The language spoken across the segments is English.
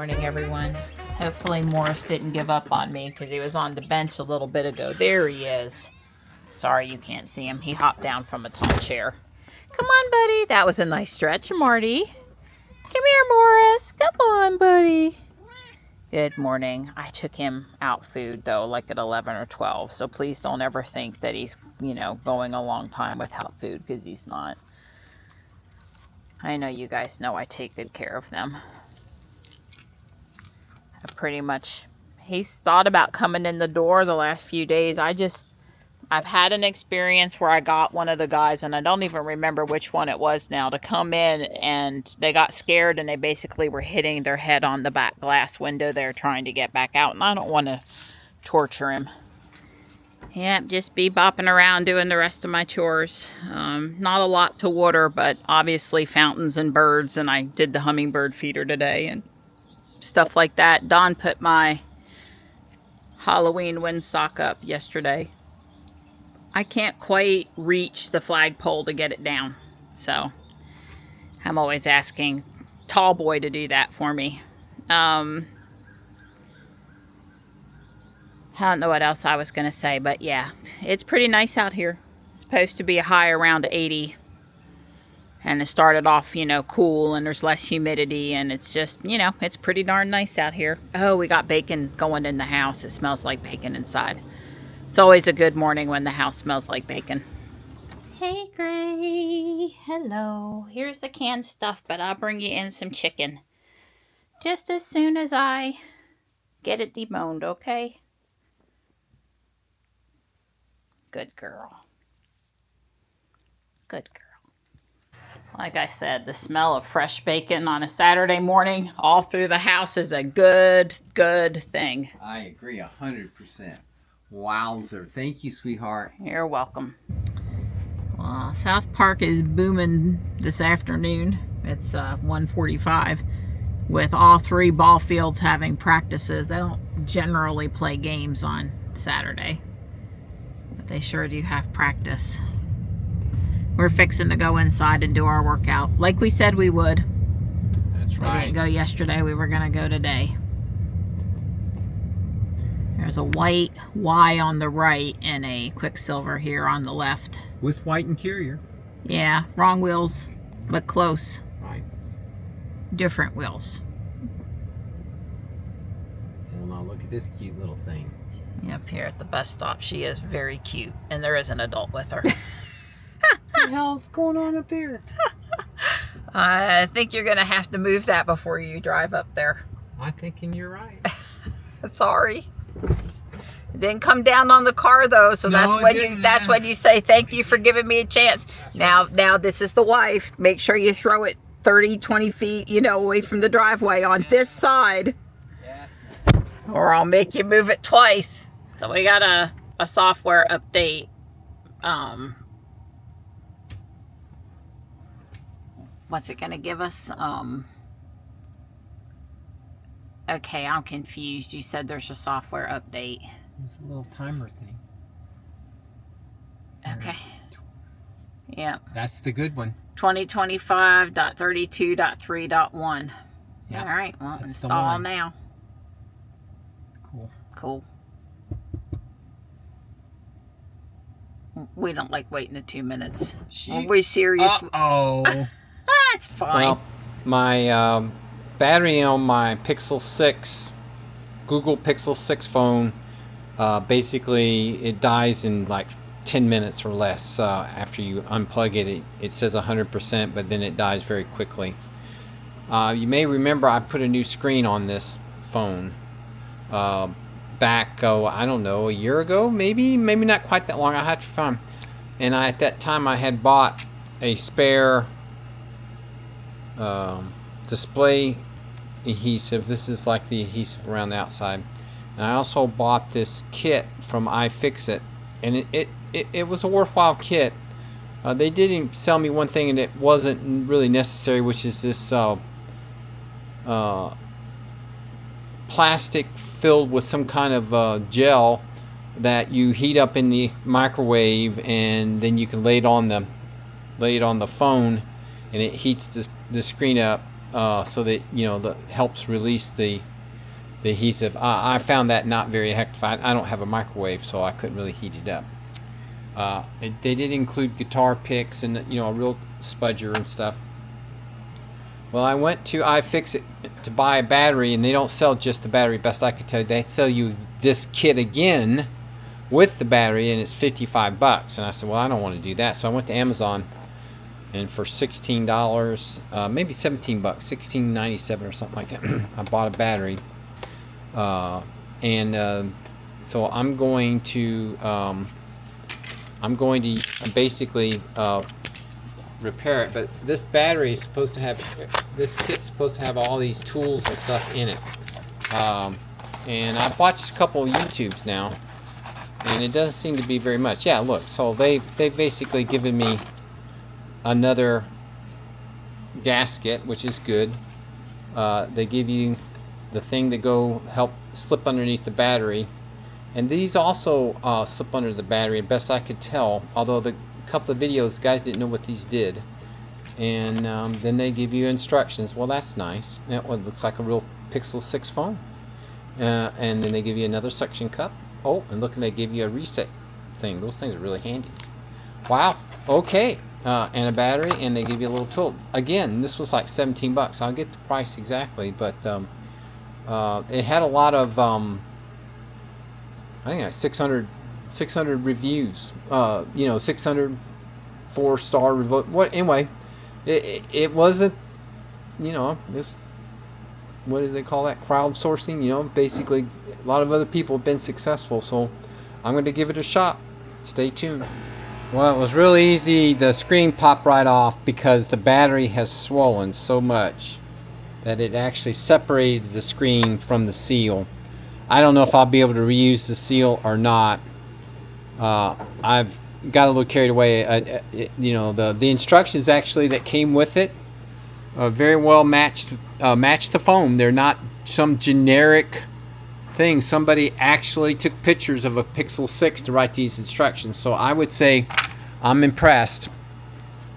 morning, everyone. Hopefully Morris didn't give up on me because he was on the bench a little bit ago. There he is. Sorry you can't see him. He hopped down from a tall chair. Come on, buddy. That was a nice stretch, Marty. Come here, Morris. Come on, buddy. Good morning. I took him out food, though, like at 11 or 12. So please don't ever think that he's, going a long time without food, because he's not. I know you guys know I take good care of them. He's thought about coming in the door the last few days. I've had an experience where I got one of the guys, and I don't even remember which one it was now, to come in, and they got scared, and they basically were hitting their head on the back glass window there trying to get back out, and I don't want to torture him. Yep, just be bopping around doing the rest of my chores. Not a lot to water, but obviously fountains and birds, and I did the hummingbird feeder today and stuff like that. Don put my Halloween windsock up yesterday. I can't quite reach the flagpole to get it down, so I'm always asking Tall Boy to do that for me. I don't know what else I was going to say, but yeah, it's pretty nice out here. It's supposed to be a high around 80, and it started off, cool, and there's less humidity, and it's just, it's pretty darn nice out here. Oh, we got bacon going in the house. It smells like bacon inside. It's always a good morning when the house smells like bacon. Hey, Gray. Hello. Here's the canned stuff, but I'll bring you in some chicken just as soon as I get it deboned, okay? Good girl. Good girl. Like I said, the smell of fresh bacon on a Saturday morning all through the house is a good thing. I agree 100%. Wowzer. Thank you, sweetheart. You're welcome. South Park is booming this afternoon. It's 1:45 with all three ball fields having practices. They don't generally play games on Saturday, but they sure do have practice. We're fixing to go inside and do our workout like we said we would. That's right. We didn't go yesterday. We were going to go today. There's a white Y on the right and a Quicksilver here on the left. With white interior. Yeah, wrong wheels, but close. Right. Different wheels. Well, now look at this cute little thing. Up here at the bus stop, she is very cute, and there is an adult with her. What the hell's going on up there? I think you're going to have to move that before you drive up there. I'm thinking you're right. Sorry. It didn't come down on the car though, so No, that's when you say thank you for giving me a chance. Now this is the wife. Make sure you throw it 30-20 feet, away from the driveway on this side. Yes. Or I'll make you move it twice. So we got a software update. What's it gonna give us? Okay, I'm confused. You said there's a software update. It's a little timer thing. Okay. Yeah. That's the good one. 2025.32.3.1. Yep. All right. Well, That's install now. Cool. We don't like waiting the 2 minutes. Are we serious? Uh-oh. That's fine. Well, my battery on my Google Pixel 6 phone, basically it dies in like 10 minutes or less. After you unplug it, it says 100%, but then it dies very quickly. You may remember I put a new screen on this phone back, I don't know, a year ago, maybe not quite that long. I had to find, and at that time I had bought a spare display adhesive. This is like the adhesive around the outside, and I also bought this kit from iFixit, and it was a worthwhile kit. They didn't sell me one thing and it wasn't really necessary, which is this plastic filled with some kind of gel that you heat up in the microwave, and then you can lay it on the phone, and it heats the screen up so that that helps release the adhesive. I found that not very effective. I don't have a microwave, so I couldn't really heat it up. They did include guitar picks and a real spudger and stuff. Well, I went to iFixit to buy a battery, and they don't sell just the battery. Best I could tell you, they sell you this kit again with the battery, and it's $55. And I said, well, I don't want to do that. So I went to Amazon, and for $16, maybe $17, $16.97 or something like that, I bought a battery. So I'm going to basically repair it. But this battery is supposed to have, this kit's supposed to have all these tools and stuff in it. And I've watched a couple of YouTubes now, and it doesn't seem to be very much. Yeah, look, so they've basically given me another gasket, which is good. They give you the thing to go help slip underneath the battery, and these also slip under the battery, best I could tell, although the couple of videos guys didn't know what these did. And then they give you instructions. Well, that's nice. It looks like a real Pixel 6 phone. And then they give you another suction cup. Oh, and look, they give you a reset thing. Those things are really handy. Wow. Okay. And a battery, and they give you a little tool. Again, this was like $17. I'll get the price exactly, but it had a lot of I think like 600 reviews. 600 4-star review. What anyway? It wasn't. It was, what do they call that? Crowdsourcing. Basically, a lot of other people have been successful, so I'm going to give it a shot. Stay tuned. Well, it was really easy. The screen popped right off because the battery has swollen so much that it actually separated the screen from the seal. I don't know if I'll be able to reuse the seal or not. I've got a little carried away. The instructions actually that came with it very well match the phone. They're not some generic thing. Somebody actually took pictures of a Pixel 6 to write these instructions. So I would say I'm impressed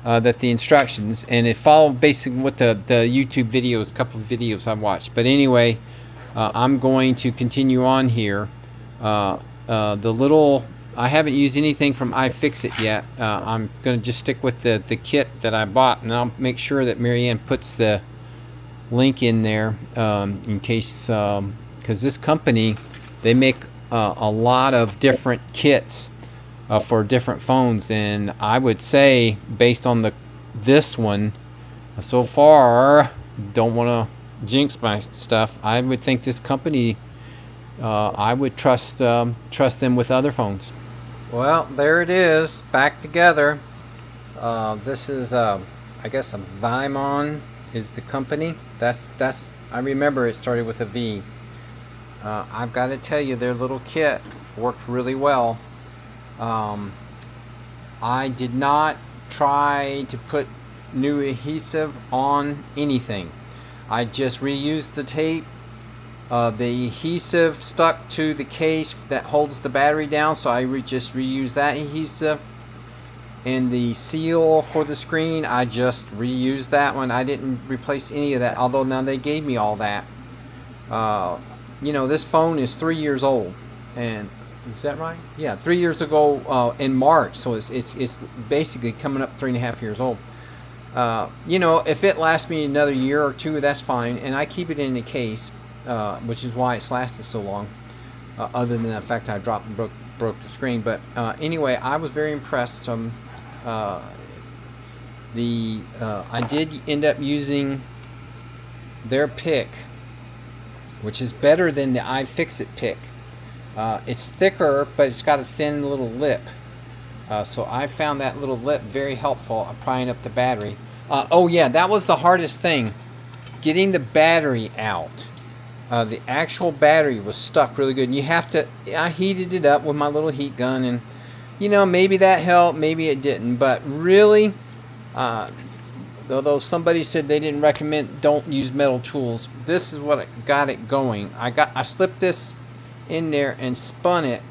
that the instructions, and it followed basically with the YouTube videos, a couple of videos I've watched. But anyway, I'm going to continue on here. I haven't used anything from iFixit yet. I'm going to just stick with the kit that I bought, and I'll make sure that Marianne puts the link in there in case, because this company, they make a lot of different kits for different phones, and I would say, based on this one so far, don't want to jinx my stuff, I would think this company, I would trust them with other phones. Well, there it is, back together. This is, I guess, a Vimon is the company. That's. I remember it started with a V. I've got to tell you, their little kit worked really well. I did not try to put new adhesive on anything. I just reused the tape. The adhesive stuck to the case that holds the battery down, so I just reused that adhesive. And the seal for the screen, I just reused that one. I didn't replace any of that, although now they gave me all that. This phone is 3 years old, and is that right? Yeah, 3 years ago in March, so it's basically coming up 3.5 years old. If it lasts me another year or two, that's fine, and I keep it in the case. Which is why it's lasted so long, other than the fact I dropped and broke the screen. But anyway, I was very impressed. I did end up using their pick, which is better than the iFixit pick. It's thicker, but it's got a thin little lip. So I found that little lip very helpful at prying up the battery. Oh yeah, that was the hardest thing, getting the battery out. The actual battery was stuck really good, and I heated it up with my little heat gun, and maybe that helped, maybe it didn't, but really, although somebody said they didn't recommend, don't use metal tools, this is what got it going. I slipped this in there and spun it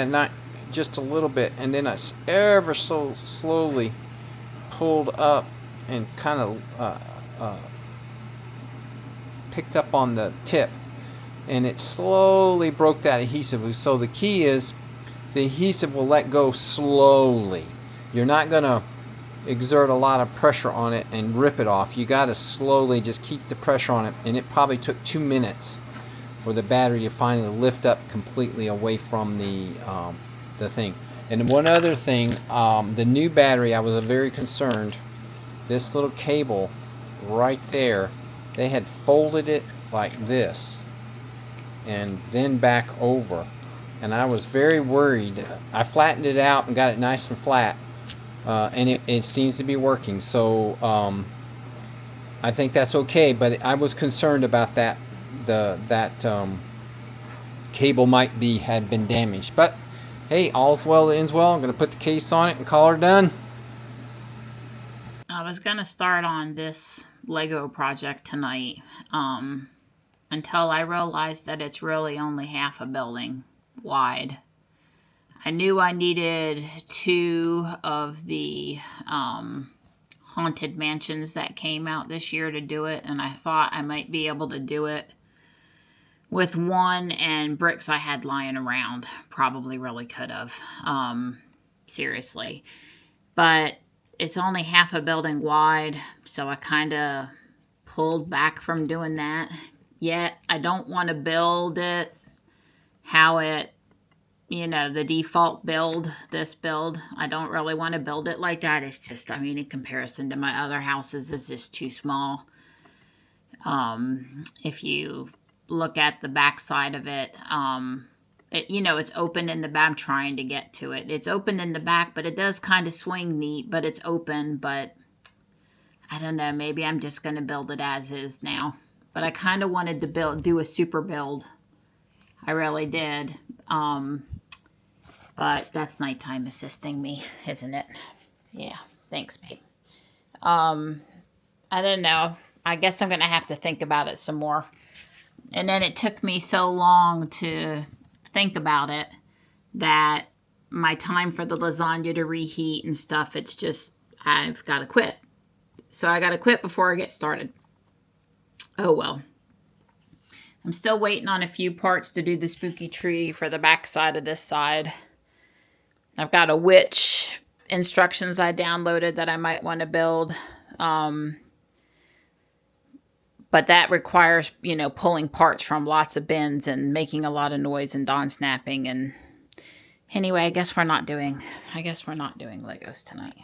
not just a little bit, and then I ever so slowly pulled up and kind of picked up on the tip, and it slowly broke that adhesive. So the key is the adhesive will let go slowly. You're not going to exert a lot of pressure on it and rip it off. You got to slowly just keep the pressure on it, and it probably took 2 minutes for the battery to finally lift up completely away from the thing. And one other thing, the new battery, I was very concerned. This little cable right there, they had folded it like this and then back over, and I was very worried. I flattened it out and got it nice and flat, and it seems to be working. So I think that's okay, but I was concerned about that. That cable might had been damaged, but hey, all's well that ends well. I'm going to put the case on it and call her done. I was going to start on this Lego project tonight until I realized that it's really only half a building wide. I knew I needed 2 of the haunted mansions that came out this year to do it, and I thought I might be able to do it with 1 and bricks I had lying around. Probably really could have. Seriously. But it's only half a building wide, so I kind of pulled back from doing that. Yet, I don't want to build it how it, the default build, this build. I don't really want to build it like that. It's just, in comparison to my other houses, it's just too small. If you look at the back side of it, it's open in the back. I'm trying to get to it. It's open in the back, but it does kind of swing neat, but it's open. But I don't know, maybe I'm just going to build it as is now. But I kind of wanted to do a super build. I really did. But that's nighttime assisting me, isn't it? Yeah, thanks, babe. I don't know. I guess I'm going to have to think about it some more. And then it took me so long to think about it that my time for the lasagna to reheat and stuff, it's just, I've got to quit. So I got to quit before I get started. Oh, well. I'm still waiting on a few parts to do the spooky tree for the back side of this side. I've got a witch instructions I downloaded that I might want to build. But that requires, pulling parts from lots of bins and making a lot of noise and dawn snapping. And anyway, I guess we're not doing Legos tonight.